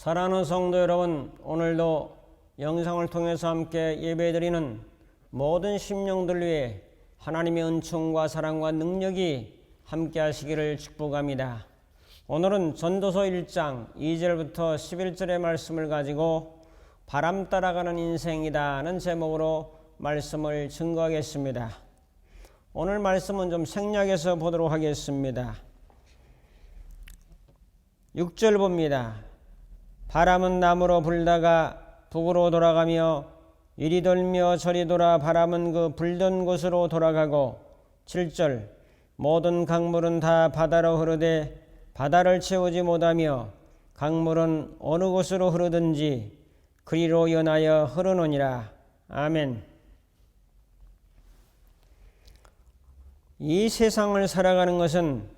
사랑하는 성도 여러분, 오늘도 영상을 통해서 함께 예배드리는 모든 심령들 위해 하나님의 은총과 사랑과 능력이 함께 하시기를 축복합니다. 오늘은 전도서 1장 2절부터 11절의 말씀을 가지고 바람 따라가는 인생이다는 제목으로 말씀을 증거하겠습니다. 오늘 말씀은 좀 생략해서 보도록 하겠습니다. 6절 봅니다. 바람은 남으로 불다가 북으로 돌아가며 이리 돌며 저리 돌아 바람은 그 불던 곳으로 돌아가고 7절 모든 강물은 다 바다로 흐르되 바다를 채우지 못하며 강물은 어느 곳으로 흐르든지 그리로 연하여 흐르느니라. 아멘. 이 세상을 살아가는 것은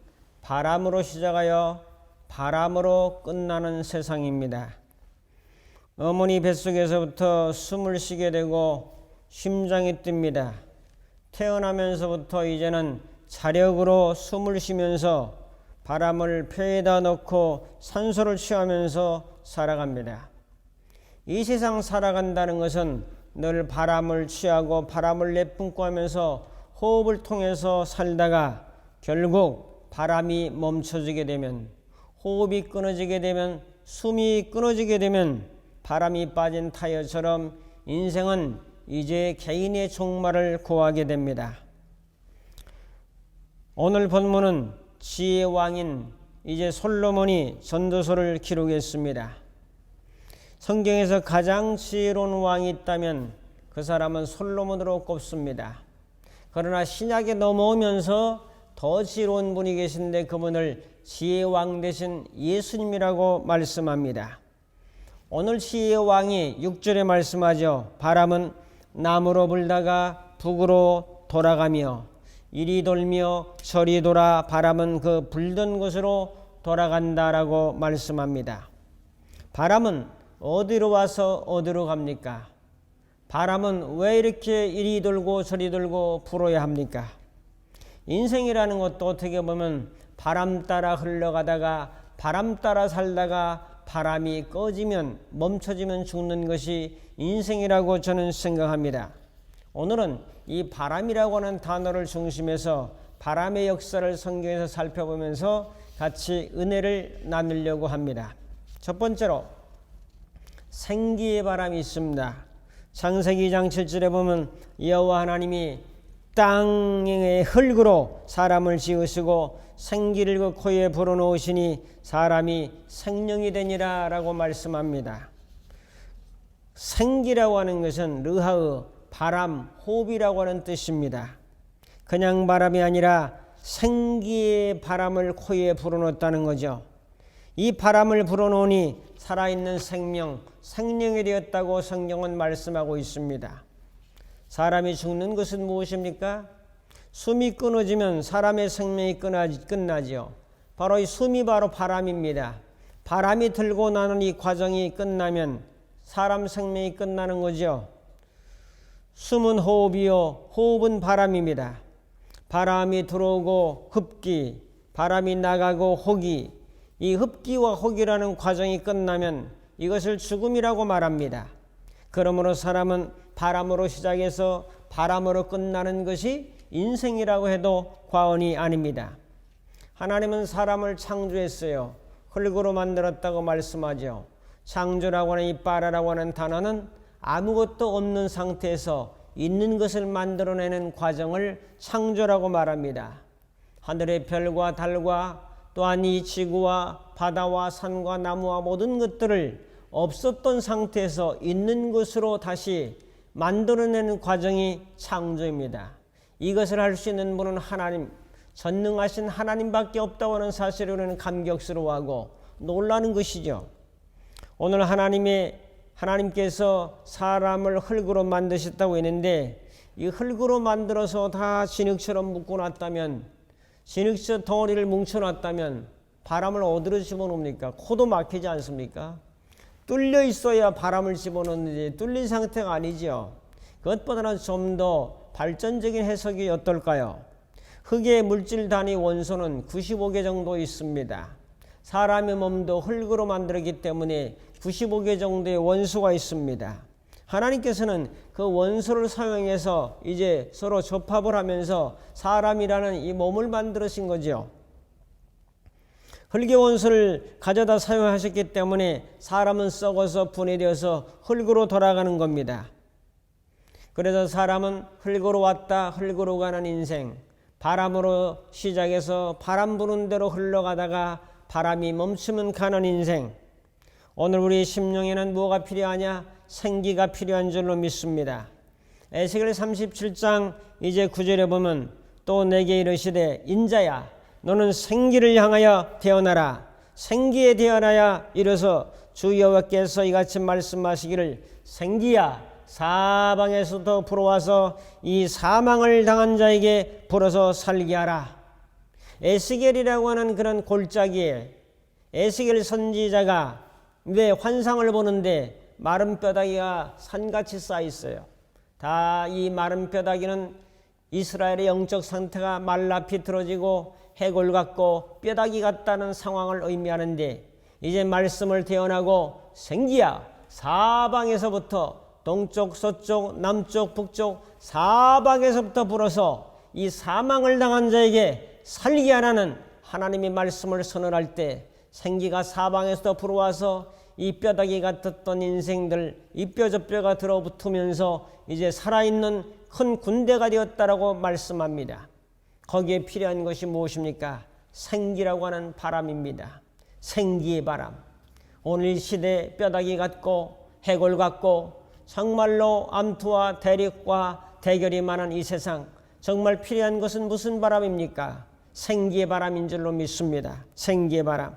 바람으로 시작하여 바람으로 끝나는 세상입니다. 어머니 뱃속에서부터 숨을 쉬게 되고 심장이 뜁니다. 태어나면서부터 이제는 자력으로 숨을 쉬면서 바람을 폐에다 넣고 산소를 취하면서 살아갑니다. 이 세상 살아간다는 것은 늘 바람을 취하고 바람을 내뿜고 하면서 호흡을 통해서 살다가 결국 바람이 멈춰지게 되면, 호흡이 끊어지게 되면, 숨이 끊어지게 되면 바람이 빠진 타이어처럼 인생은 이제 개인의 종말을 고하게 됩니다. 오늘 본문은 지혜의 왕인 이제 솔로몬이 전도서를 기록했습니다. 성경에서 가장 지혜로운 왕이 있다면 그 사람은 솔로몬으로 꼽습니다. 그러나 신약에 넘어오면서 더 지혜로운 분이 계신데 그분을 지혜의 왕 대신 예수님이라고 말씀합니다. 오늘 지혜의 왕이 6절에 말씀하죠. 바람은 남으로 불다가 북으로 돌아가며 이리 돌며 저리 돌아 바람은 그 불던 곳으로 돌아간다라고 말씀합니다. 바람은 어디로 와서 어디로 갑니까? 바람은 왜 이렇게 이리 돌고 저리 돌고 불어야 합니까? 인생이라는 것도 어떻게 보면 바람 따라 흘러가다가 바람 따라 살다가 바람이 꺼지면 멈춰지면 죽는 것이 인생이라고 저는 생각합니다. 오늘은 이 바람이라고 하는 단어를 중심해서 바람의 역사를 성경에서 살펴보면서 같이 은혜를 나누려고 합니다. 첫 번째로 생기의 바람이 있습니다. 창세기 2장 7절에 보면 여호와 하나님이 땅의 흙으로 사람을 지으시고 생기를 그 코에 불어넣으시니 사람이 생명이 되니라 라고 말씀합니다. 생기라고 하는 것은 르하의 바람, 호흡이라고 하는 뜻입니다. 그냥 바람이 아니라 생기의 바람을 코에 불어넣었다는 거죠. 이 바람을 불어넣으니 살아있는 생명, 생명이 되었다고 성경은 말씀하고 있습니다. 사람이 죽는 것은 무엇입니까? 숨이 끊어지면 사람의 생명이 끝나지요. 바로 이 숨이 바로 바람입니다. 바람이 들고 나는 이 과정이 끝나면 사람 생명이 끝나는 거죠. 숨은 호흡이요, 호흡은 바람입니다. 바람이 들어오고 흡기, 바람이 나가고 호기, 이 흡기와 호기라는 과정이 끝나면 이것을 죽음이라고 말합니다. 그러므로 사람은 바람으로 시작해서 바람으로 끝나는 것이 인생이라고 해도 과언이 아닙니다. 하나님은 사람을 창조했어요. 흙으로 만들었다고 말씀하죠. 창조라고 하는 이 빠라라고 하는 단어는 아무것도 없는 상태에서 있는 것을 만들어내는 과정을 창조라고 말합니다. 하늘의 별과 달과 또한 이 지구와 바다와 산과 나무와 모든 것들을 없었던 상태에서 있는 것으로 다시 만들어내는 과정이 창조입니다. 이것을 할 수 있는 분은 하나님, 전능하신 하나님밖에 없다고 하는 사실에 우리는 감격스러워하고 놀라는 것이죠. 오늘 하나님께서 사람을 흙으로 만드셨다고 했는데 이 흙으로 만들어서 다 진흙처럼 묶어놨다면, 진흙처럼 덩어리를 뭉쳐놨다면 바람을 어디로 집어넣습니까? 코도 막히지 않습니까? 뚫려 있어야 바람을 집어넣는지 뚫린 상태가 아니죠. 그것보다는 좀 더 발전적인 해석이 어떨까요? 흙의 물질 단위 원소는 95개 정도 있습니다. 사람의 몸도 흙으로 만들었기 때문에 95개 정도의 원수가 있습니다. 하나님께서는 그 원수를 사용해서 이제 서로 접합을 하면서 사람이라는 이 몸을 만들으신 거죠. 흙의 원수를 가져다 사용하셨기 때문에 사람은 썩어서 분해되어서 흙으로 돌아가는 겁니다. 그래서 사람은 흙으로 왔다 흙으로 가는 인생, 바람으로 시작해서 바람 부는 대로 흘러가다가 바람이 멈추면 가는 인생. 오늘 우리 심령에는 뭐가 필요하냐? 생기가 필요한 줄로 믿습니다. 에스겔 37장 이제 9절에 보면 또 내게 이르시되 인자야 너는 생기를 향하여 태어나라. 생기에 태어나야 이르서 주 여호와께서 이같이 말씀하시기를 생기야 사방에서부터 불어와서 이 사망을 당한 자에게 불어서 살게 하라. 에스겔이라고 하는 그런 골짜기에 에스겔 선지자가 왜 환상을 보는데 마른 뼈다귀가 산같이 쌓여 있어요. 다 이 마른 뼈다귀는 이스라엘의 영적 상태가 말라 비틀어지고 해골 같고 뼈다귀 같다는 상황을 의미하는데 이제 말씀을 태어나고 생기야 사방에서부터 동쪽 서쪽 남쪽 북쪽 사방에서부터 불어서 이 사망을 당한 자에게 살게 하라는 하나님의 말씀을 선언할 때 생기가 사방에서 불어와서 이 뼈다귀 같았던 인생들 이 뼈 저 뼈가 들어붙으면서 이제 살아있는 큰 군대가 되었다라고 말씀합니다. 거기에 필요한 것이 무엇입니까? 생기라고 하는 바람입니다. 생기의 바람. 오늘 시대 뼈다귀 같고 해골 같고 정말로 암투와 대립과 대결이 많은 이 세상, 정말 필요한 것은 무슨 바람입니까? 생기의 바람인 줄로 믿습니다. 생기의 바람.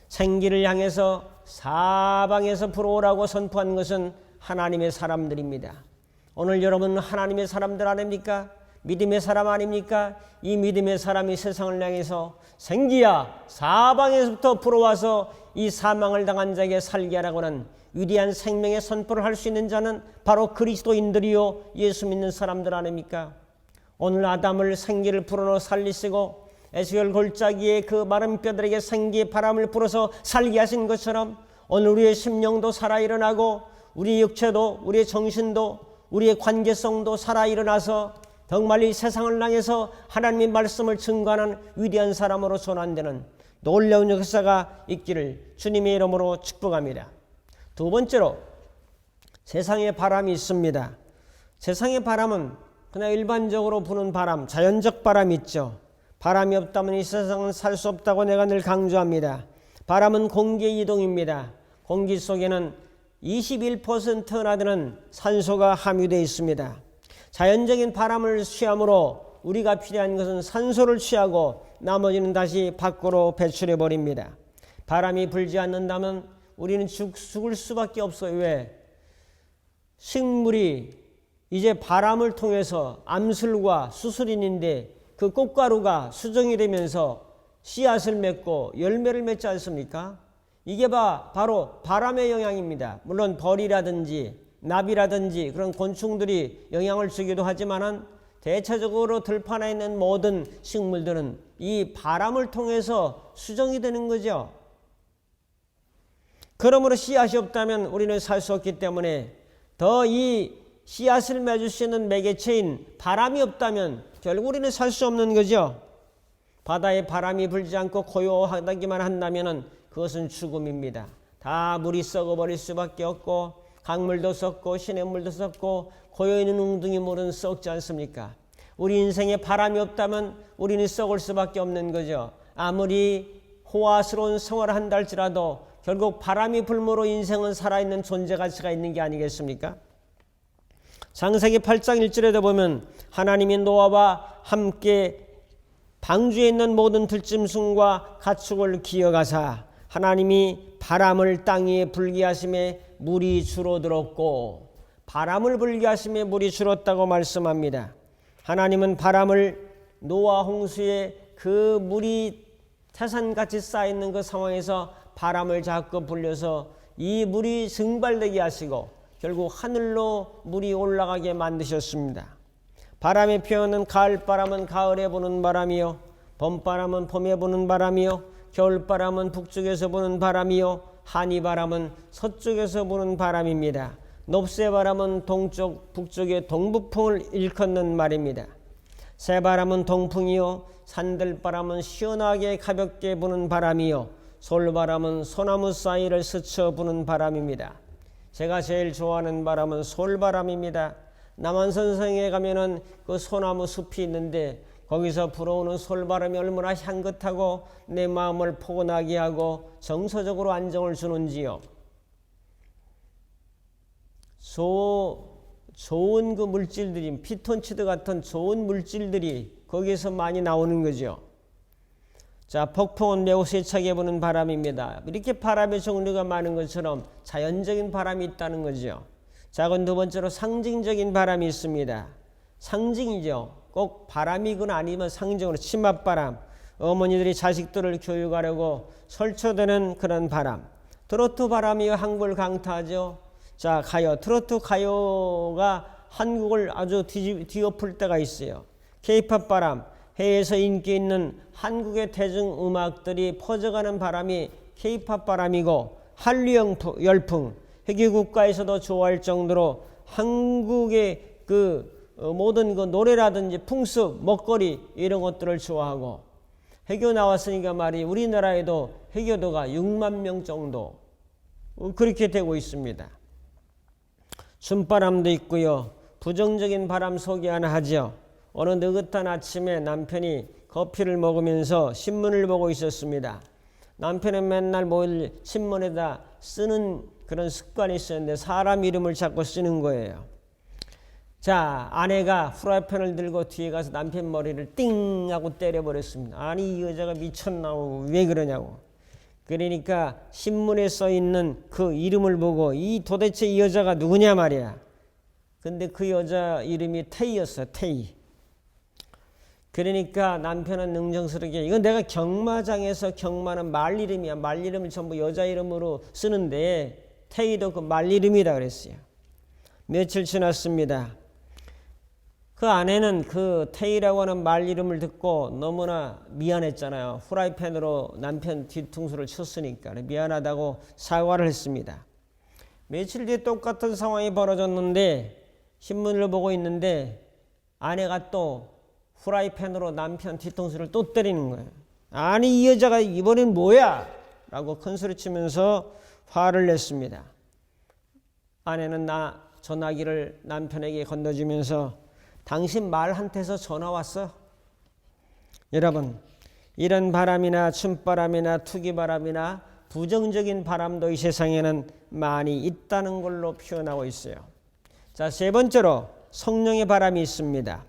생기를 향해서 사방에서 불어오라고 선포한 것은 하나님의 사람들입니다. 오늘 여러분은 하나님의 사람들 아닙니까? 믿음의 사람 아닙니까? 이 믿음의 사람이 세상을 향해서 생기야 사방에서부터 불어와서 이 사망을 당한 자에게 살게 하라고 하는 위대한 생명의 선포를 할 수 있는 자는 바로 그리스도인들이요 예수 믿는 사람들 아닙니까? 오늘 아담을 생기를 불어넣어 살리시고 에스겔 골짜기에 그 마른 뼈들에게 생기의 바람을 불어서 살게 하신 것처럼 오늘 우리의 심령도 살아 일어나고 우리의 육체도 우리의 정신도 우리의 관계성도 살아 일어나서 정말 이 세상을 향해서 하나님의 말씀을 증거하는 위대한 사람으로 전환되는 놀라운 역사가 있기를 주님의 이름으로 축복합니다. 두 번째로 세상에 바람이 있습니다. 세상의 바람은 그냥 일반적으로 부는 바람, 자연적 바람이 있죠. 바람이 없다면 이 세상은 살 수 없다고 내가 늘 강조합니다. 바람은 공기의 이동입니다. 공기 속에는 21%나 되는 산소가 함유되어 있습니다. 자연적인 바람을 취함으로 우리가 필요한 것은 산소를 취하고 나머지는 다시 밖으로 배출해 버립니다. 바람이 불지 않는다면 우리는 죽을 수밖에 없어요. 왜? 식물이 이제 바람을 통해서 암술과 수술인인데 그 꽃가루가 수정이 되면서 씨앗을 맺고 열매를 맺지 않습니까? 이게 바로 바람의 영향입니다. 물론 벌이라든지 나비라든지 그런 곤충들이 영향을 주기도 하지만 대체적으로 들판에 있는 모든 식물들은 이 바람을 통해서 수정이 되는 거죠. 그러므로 씨앗이 없다면 우리는 살 수 없기 때문에 더 이 씨앗을 맺을 수 있는 매개체인 바람이 없다면 결국 우리는 살 수 없는 거죠. 바다에 바람이 불지 않고 고요하다기만 한다면 그것은 죽음입니다. 다 물이 썩어버릴 수밖에 없고 강물도 썩고 시냇물도 썩고 고여있는 웅둥이 물은 썩지 않습니까? 우리 인생에 바람이 없다면 우리는 썩을 수밖에 없는 거죠. 아무리 호화스러운 생활을 한다 할지라도 결국 바람이 불므로 인생은 살아있는 존재 가치가 있는 게 아니겠습니까? 창세기 8장 1절에도 보면 하나님이 노아와 함께 방주에 있는 모든 들짐승과 가축을 기어가사 하나님이 바람을 땅 위에 불게 하심에 물이 줄어들었고 바람을 불게 하심에 물이 줄었다고 말씀합니다. 하나님은 바람을 노아 홍수에 그 물이 태산같이 쌓여있는 그 상황에서 바람을 자꾸 불려서 이 물이 증발되게 하시고 결국 하늘로 물이 올라가게 만드셨습니다. 바람의 표현은 가을바람은 가을에 부는 바람이요 봄바람은 봄에 부는 바람이요 겨울바람은 북쪽에서 부는 바람이요 한이바람은 서쪽에서 부는 바람입니다. 높새바람은 동쪽, 북쪽의 동북풍을 일컫는 말입니다. 새바람은 동풍이요, 산들바람은 시원하게 가볍게 부는 바람이요, 솔바람은 소나무 사이를 스쳐 부는 바람입니다. 제가 제일 좋아하는 바람은 솔바람입니다. 남한산성에 가면은 그 소나무 숲이 있는데 거기서 불어오는 솔바람이 얼마나 향긋하고 내 마음을 포근하게 하고 정서적으로 안정을 주는지요. 좋은 그 물질들이, 피톤치드 같은 좋은 물질들이 거기에서 많이 나오는 거죠. 자, 폭풍은 매우 세차게 부는 바람입니다. 이렇게 바람의 종류가 많은 것처럼 자연적인 바람이 있다는 거죠. 자, 그럼 두 번째로 상징적인 바람이 있습니다. 상징이죠. 꼭 바람이거나 아니면 상징으로 치맛바람, 어머니들이 자식들을 교육하려고 설쳐대는 그런 바람. 트로트 바람이 한국을 강타하죠. 자, 가요. 트로트 가요가 한국을 아주 뒤엎을 때가 있어요. 케이팝 바람, 해외에서 인기 있는 한국의 대중음악들이 퍼져가는 바람이 케이팝 바람이고, 한류 열풍, 회계 국가에서도 좋아할 정도로 한국의 그 모든 그 노래라든지 풍습, 먹거리 이런 것들을 좋아하고, 회교 나왔으니까 말이 우리나라에도 회교도가 6만 명 정도 그렇게 되고 있습니다. 춤바람도 있고요. 부정적인 바람 소개 하나 하죠. 어느 느긋한 아침에 남편이 커피를 먹으면서 신문을 보고 있었습니다. 남편은 맨날 뭘 신문에다 쓰는 그런 습관이 있었는데 사람 이름을 자꾸 쓰는 거예요. 자, 아내가 후라이팬을 들고 뒤에 가서 남편 머리를 띵 하고 때려버렸습니다. 아니, 이 여자가 미쳤나고 왜 그러냐고. 그러니까 신문에 써있는 그 이름을 보고 도대체 이 여자가 누구냐 말이야. 근데 그 여자 이름이 태희였어요. 태희. 그러니까 남편은 능정스럽게, 이건 내가 경마장에서 경마는 말 이름이야. 말 이름을 전부 여자 이름으로 쓰는데 태희도 그 말 이름이라 그랬어요. 며칠 지났습니다. 그 아내는 그 태희라고 하는 말 이름을 듣고 너무나 미안했잖아요. 후라이팬으로 남편 뒤통수를 쳤으니까 미안하다고 사과를 했습니다. 며칠 뒤에 똑같은 상황이 벌어졌는데 신문을 보고 있는데 아내가 또 후라이팬으로 남편 뒤통수를 또 때리는 거예요. 아니, 이 여자가 이번엔 뭐야? 라고 큰소리치면서 화를 냈습니다. 아내는 전화기를 남편에게 건너주면서 당신 말한테서 전화 왔어? 여러분, 이런 바람이나 춤바람이나 투기바람이나 부정적인 바람도 이 세상에는 많이 있다는 걸로 표현하고 있어요. 자, 세 번째로 성령의 바람이 있습니다.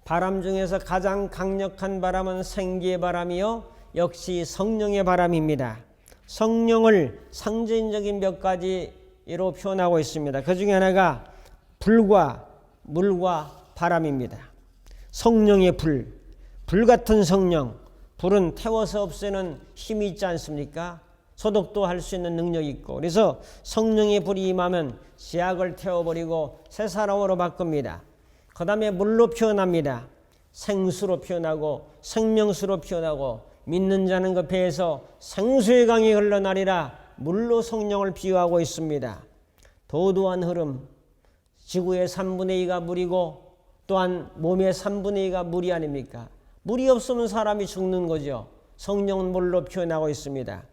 바람 중에서 가장 강력한 바람은 생기의 바람이요, 역시 성령의 바람입니다. 성령을 상징적인 몇 가지로 표현하고 있습니다. 그 중에 하나가 불과 물과 바람입니다. 성령의 불 같은 성령. 불은 태워서 없애는 힘이 있지 않습니까? 소독도 할 수 있는 능력이 있고, 그래서 성령의 불이 임하면 죄악을 태워버리고 새 사람으로 바꿉니다. 그 다음에 물로 표현합니다. 생수로 표현하고 생명수로 표현하고, 믿는 자는 그 배에서 생수의 강이 흘러나리라, 물로 성령을 비유하고 있습니다. 도도한 흐름, 지구의 3분의 2가 물이고 또한 몸의 3분의 2가 물이 아닙니까? 물이 없으면 사람이 죽는 거죠. 성령은 물로 표현하고 있습니다.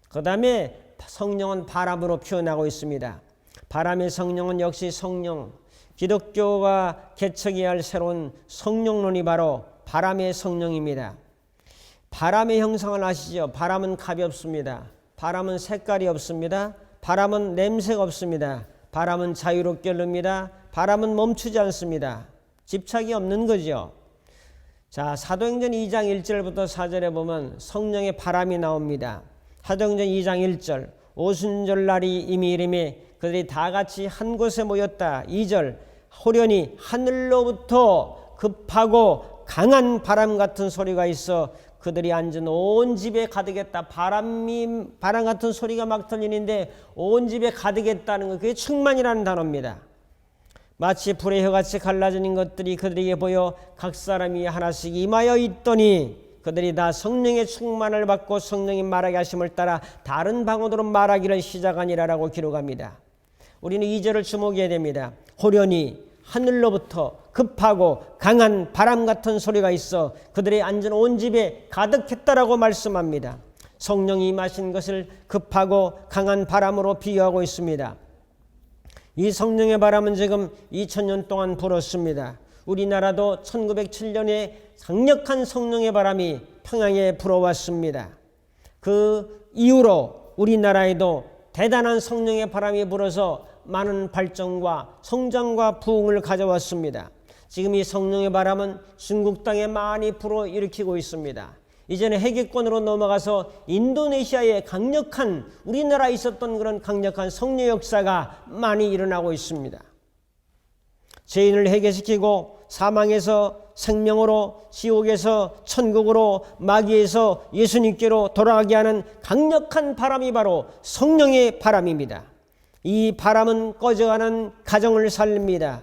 그 다음에 성령은 바람으로 표현하고 있습니다. 바람의 성령은 역시 성령, 기독교가 개척해야 할 새로운 성령론이 바로 바람의 성령입니다. 바람의 형상을 아시죠? 바람은 값이 없습니다. 바람은 색깔이 없습니다. 바람은 냄새가 없습니다. 바람은 자유롭게 흐릅니다. 바람은 멈추지 않습니다. 집착이 없는 거죠. 자, 사도행전 2장 1절부터 4절에 보면 성령의 바람이 나옵니다. 사도행전 2장 1절, 오순절날이 이미 이름에 그들이 다 같이 한 곳에 모였다. 2절, 호련히 하늘로부터 급하고 강한 바람 같은 소리가 있어 그들이 앉은 온 집에 가득했다. 바람 같은 소리가 막 들리는데 온 집에 가득했다는 것, 그게 충만이라는 단어입니다. 마치 불의 혀같이 갈라지는 것들이 그들에게 보여 각 사람이 하나씩 임하여 있더니 그들이 다 성령의 충만을 받고 성령이 말하게 하심을 따라 다른 방언으로 말하기를 시작하니라라고 기록합니다. 우리는 2절을 주목해야 됩니다. 호련히 하늘로부터 급하고 강한 바람 같은 소리가 있어 그들의 앉은 온 집에 가득했다라고 말씀합니다. 성령이 임하신 것을 급하고 강한 바람으로 비유하고 있습니다. 이 성령의 바람은 지금 2000년 동안 불었습니다. 우리나라도 1907년에 강력한 성령의 바람이 평양에 불어왔습니다. 그 이후로 우리나라에도 대단한 성령의 바람이 불어서 많은 발전과 성장과 부흥을 가져왔습니다. 지금 이 성령의 바람은 중국 땅에 많이 불어일으키고 있습니다. 이제는 해계권으로 넘어가서 인도네시아에 강력한 우리나라에 있었던 그런 강력한 성령 역사가 많이 일어나고 있습니다. 죄인을 해계시키고 사망에서 생명으로, 지옥에서 천국으로, 마귀에서 예수님께로 돌아가게 하는 강력한 바람이 바로 성령의 바람입니다. 이 바람은 꺼져가는 가정을 살립니다.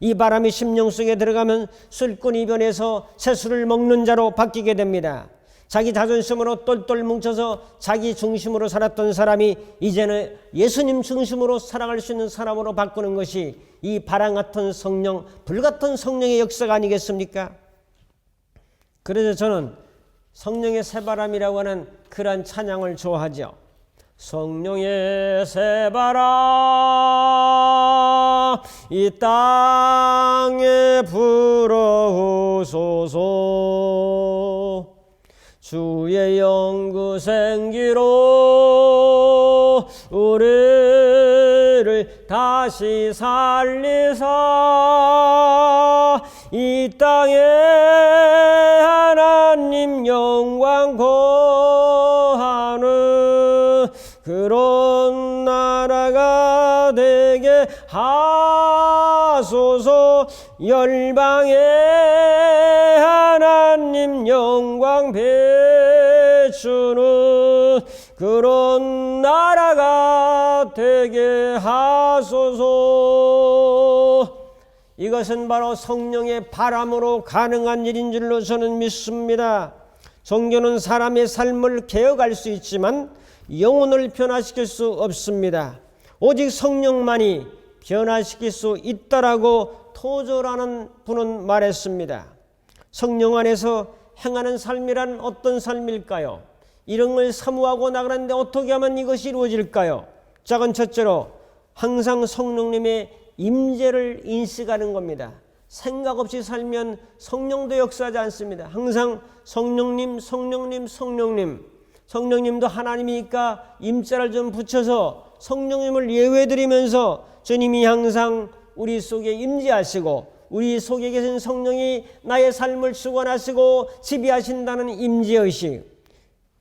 이 바람이 심령 속에 들어가면 술꾼이 변해서 새술을 먹는 자로 바뀌게 됩니다. 자기 자존심으로 똘똘 뭉쳐서 자기 중심으로 살았던 사람이 이제는 예수님 중심으로 살아갈 수 있는 사람으로 바꾸는 것이 이 바람 같은 성령, 불 같은 성령의 역사가 아니겠습니까? 그래서 저는 성령의 새바람이라고 하는 그러한 찬양을 좋아하죠. 성령의 새바람 이 땅에 불어오소서. 주의 영구 생기로 우리를 다시 살리사 이 땅에 하나님 영광 거하는 그런 나라가 되게 하소서. 열방에 하나님 영광 베추는 그런 나라가 되게 하소서. 이것은 바로 성령의 바람으로 가능한 일인 줄로 저는 믿습니다. 종교는 사람의 삶을 개혁할 수 있지만 영혼을 변화시킬 수 없습니다. 오직 성령만이 변화시킬 수 있다라고 토저라는 분은 말했습니다. 성령 안에서 행하는 삶이란 어떤 삶일까요? 이런 걸 사모하고 나가는데 어떻게 하면 이것이 이루어질까요? 작은 첫째로 항상 성령님의 임재를 인식하는 겁니다. 생각 없이 살면 성령도 역사하지 않습니다. 항상 성령님, 성령님, 성령님. 성령님도 하나님이니까 임자를 좀 붙여서 성령님을 예외드리면서 주님이 항상 우리 속에 임재하시고 우리 속에 계신 성령이 나의 삶을 주관하시고 지배하신다는 임재의식.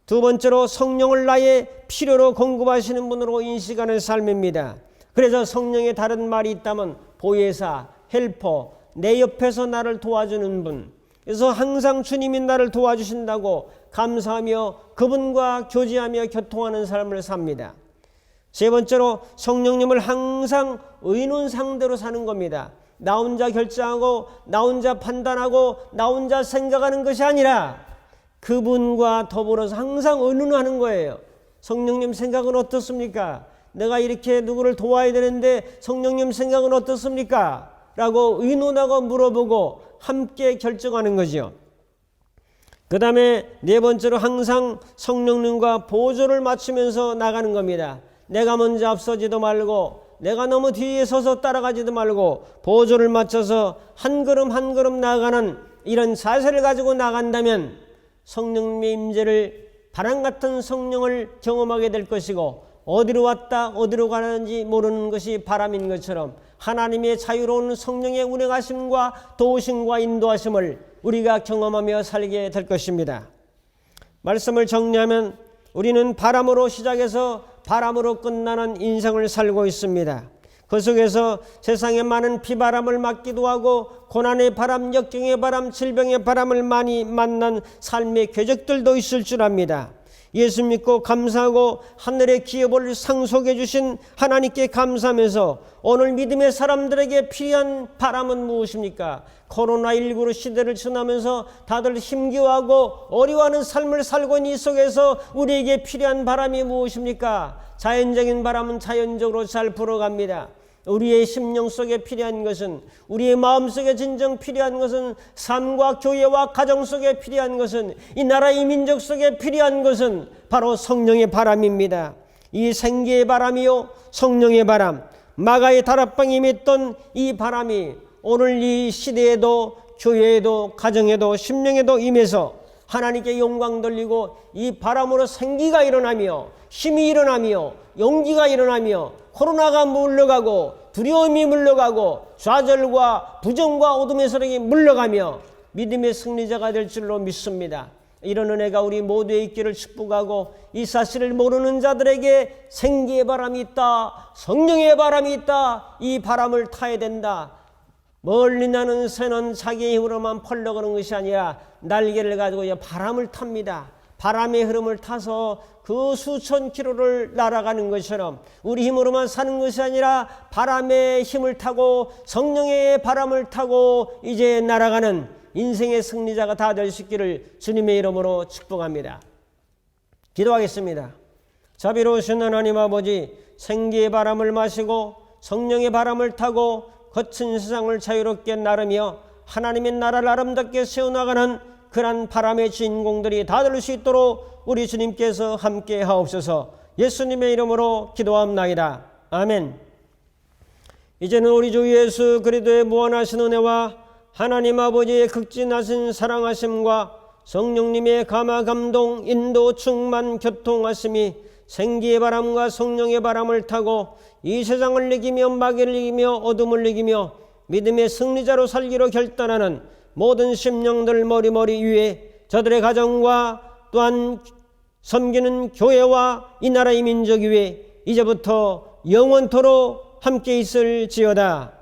두 번째로 성령을 나의 필요로 공급하시는 분으로 인식하는 삶입니다. 그래서 성령의 다른 말이 있다면 보혜사, 헬퍼, 내 옆에서 나를 도와주는 분. 그래서 항상 주님이 나를 도와주신다고 감사하며 그분과 교제하며 교통하는 삶을 삽니다. 세 번째로 성령님을 항상 의논 상대로 사는 겁니다. 나 혼자 결정하고 나 혼자 판단하고 나 혼자 생각하는 것이 아니라 그분과 더불어서 항상 의논하는 거예요. 성령님 생각은 어떻습니까? 내가 이렇게 누구를 도와야 되는데 성령님 생각은 어떻습니까? 라고 의논하고 물어보고 함께 결정하는 거죠. 그 다음에 네 번째로 항상 성령님과 보조를 맞추면서 나가는 겁니다. 내가 먼저 앞서지도 말고 내가 너무 뒤에 서서 따라가지도 말고 보조를 맞춰서 한 걸음 한 걸음 나아가는 이런 자세를 가지고 나간다면 성령님의 임재를 바람 같은 성령을 경험하게 될 것이고 어디로 왔다 어디로 가는지 모르는 것이 바람인 것처럼 하나님의 자유로운 성령의 운행하심과 도우심과 인도하심을 우리가 경험하며 살게 될 것입니다. 말씀을 정리하면 우리는 바람으로 시작해서 바람으로 끝나는 인생을 살고 있습니다. 그 속에서 세상에 많은 비바람을 맞기도 하고 고난의 바람, 역경의 바람, 질병의 바람을 많이 만난 삶의 궤적들도 있을 줄 압니다. 예수 믿고 감사하고 하늘의 기업을 상속해 주신 하나님께 감사하면서 오늘 믿음의 사람들에게 필요한 바람은 무엇입니까? 코로나19로 시대를 지나면서 다들 힘겨워하고 어려워하는 삶을 살고 있는 이 속에서 우리에게 필요한 바람이 무엇입니까? 자연적인 바람은 자연적으로 잘 불어갑니다. 우리의 심령 속에 필요한 것은, 우리의 마음 속에 진정 필요한 것은, 삶과 교회와 가정 속에 필요한 것은, 이 나라 이 민족 속에 필요한 것은 바로 성령의 바람입니다. 이 생기의 바람이요 성령의 바람, 마가의 다락방에 맺던 이 바람이 오늘 이 시대에도 교회에도 가정에도 심령에도 임해서 하나님께 영광 돌리고 이 바람으로 생기가 일어나며 힘이 일어나며 용기가 일어나며 코로나가 물러가고 두려움이 물러가고 좌절과 부정과 어둠의 세력이 물러가며 믿음의 승리자가 될 줄로 믿습니다. 이런 은혜가 우리 모두에 있기를 축복하고 이 사실을 모르는 자들에게 생기의 바람이 있다, 성령의 바람이 있다, 이 바람을 타야 된다. 멀리 나는 새는 자기의 힘으로만 펄럭거리는 것이 아니라 날개를 가지고 바람을 탑니다. 바람의 흐름을 타서 그 수천 킬로를 날아가는 것처럼 우리 힘으로만 사는 것이 아니라 바람의 힘을 타고 성령의 바람을 타고 이제 날아가는 인생의 승리자가 다 될 수 있기를 주님의 이름으로 축복합니다. 기도하겠습니다. 자비로우신 하나님 아버지, 생기의 바람을 마시고 성령의 바람을 타고 거친 세상을 자유롭게 나르며 하나님의 나라를 아름답게 세워나가는 그러한 바람의 주인공들이 다 될 수 있도록 우리 주님께서 함께 하옵소서. 예수님의 이름으로 기도합나이다. 아멘. 이제는 우리 주 예수 그리스도의 무한하신 은혜와 하나님 아버지의 극진하신 사랑하심과 성령님의 감화 감동 인도 충만 교통하심이 생기의 바람과 성령의 바람을 타고 이 세상을 이기며 마귀를 이기며 어둠을 이기며 믿음의 승리자로 살기로 결단하는 모든 심령들 머리머리 위에 저들의 가정과 또한 섬기는 교회와 이 나라의 민족 위에 이제부터 영원토록 함께 있을지어다.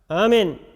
아멘.